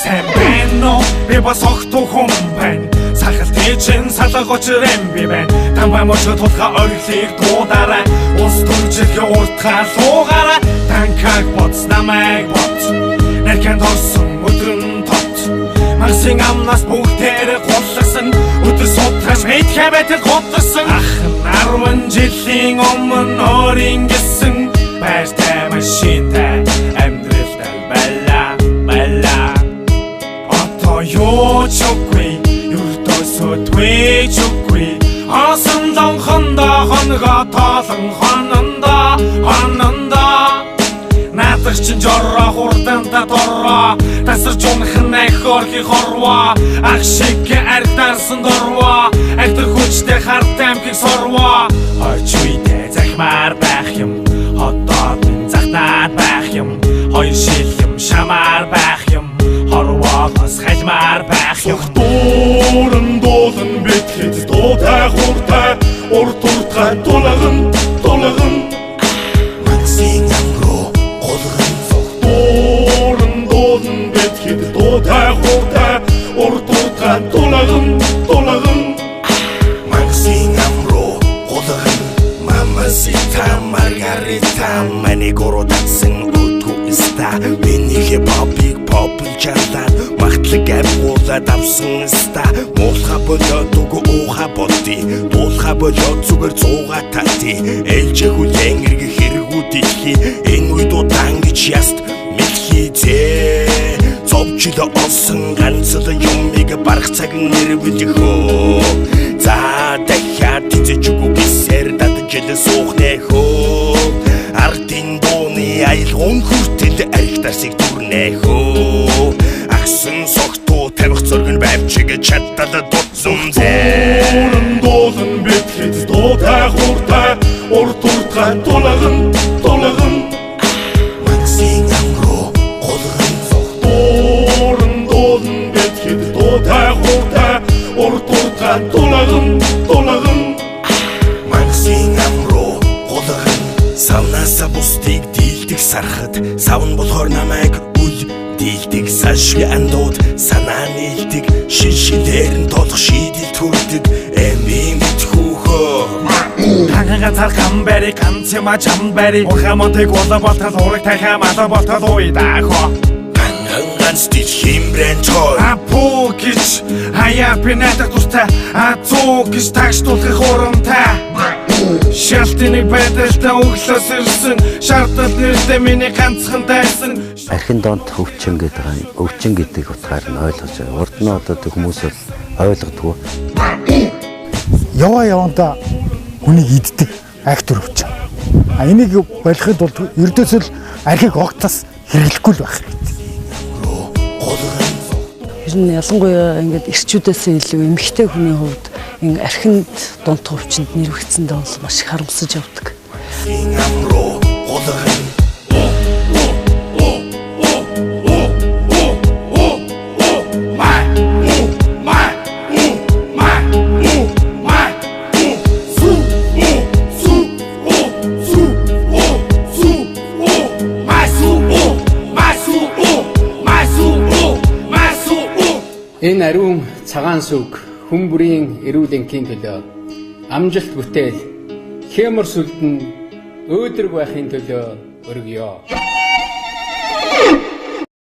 Сайн байна уу? Би бас огтуй хүн байна. Сахалт чин салга очрэн би байна. Тамбай мочо тулха орлыг дуудаарай. Ус төржих уртхаа суугаарай. Танкаг боц намайг боц. Нарканд орсон өдрөн тот. Марсын амнаас бүгдээр гулгасан. Өдөр сутраш мэдхэмэтэл гутсан. Ах 10 жилийн өмнө өөрийн гисэн байртай машинтай амьдралтай байла. Одоо юу ч үгүй, ердөөсөө түгэж үгүй. Асан лонхондоо хоногоо тоолон хонондоо наадах чин жороо хурданда дороо тасарч унах нэх орхи хорвоо ах шиг ардаарсан дорвоо актер хүчтэй харт амхиг сорвоо ойч үедээ захмаар байх юм хотод минь захтаад байх юм хоёр шил юм шамаар байх юм хорвоогоос хажмаар байх юм дуран дуулан битхэд дуутай хуртай урт уртгай тулган Максин амруу голгон дуран дуулан битхэд дуутай хуртай урт уртгай тулган Максин амруу голгон Мамасита Маргарита манигоро татсан утуиста миний хипхопыг популчаалаад махтлаг амгуулаад авсан ста муулха болоод уг ууха боти дуулха болоод зүгээр цууга тати ээлж хүлэн эрг хэрэгүүд илхий энэ үед удаан гэж яст мэлхийзээ зовчлоо олсон ганцлан юмыг барах цаг нэрвэлэх хөө за дахиад тийч үгүй гисэр даджил суухнэ хөө артын дууны айлгон хүртэл архитарсыг дүрнэ хөө агсан согтуу тавих зөргөн байвчиг чадтал дутсан зэ дуулан битхэд дуутай хуртай урт уртгай тулган Максин амруу голгон дуулан битхэд дуутай хуртай урт уртгай тулган Максин амруу голгон савнасаа бусдыг дийлдэг сархад савн болохоор намайг үл дийлдэг сашиг андууд санаа нийлдэг шишидээр нь толох шийдэл төрдөг эми мэдхүүхөө ханга цархан бэри ганц юм чам бэри ухамонтыг улаабалтал ураг тахаа малаабалтал уйдаахоо ганц дэлхийн брэнд чой апу гэж хаяа пинатах тустай азуу гэж тагштуулах урамтай шалтны байдалтай өглөөс ирсэн шаардлагатай нэртэй миний ганцхан дайсан архин донд өвчин гэдэг нь өвчин гэдэг утгаар нь ойлгож байгаа. Урд нь одоо хүмүүс бол ойлгодгүй. Яванда хүнийг иддэг актер өвчин. Энийг болоход бол ердөөсөө архиг огтос хэрэглэхгүй л байх хэрэгтэй. Ер нь ялангуяа ингээд эрчүүдээс илүү эмэгтэй хүний хувьд энэ архинд дунтах өвчнөд нэрвэгдсэндээ бол маш их харамсаж явдаг. Энэ ариун цагаан сүг хүн бүрийн эрүүл энхийн төлөө амжилт бүтээл хэмэр сүлдэн өөдрөг байхын төлөө өргөё.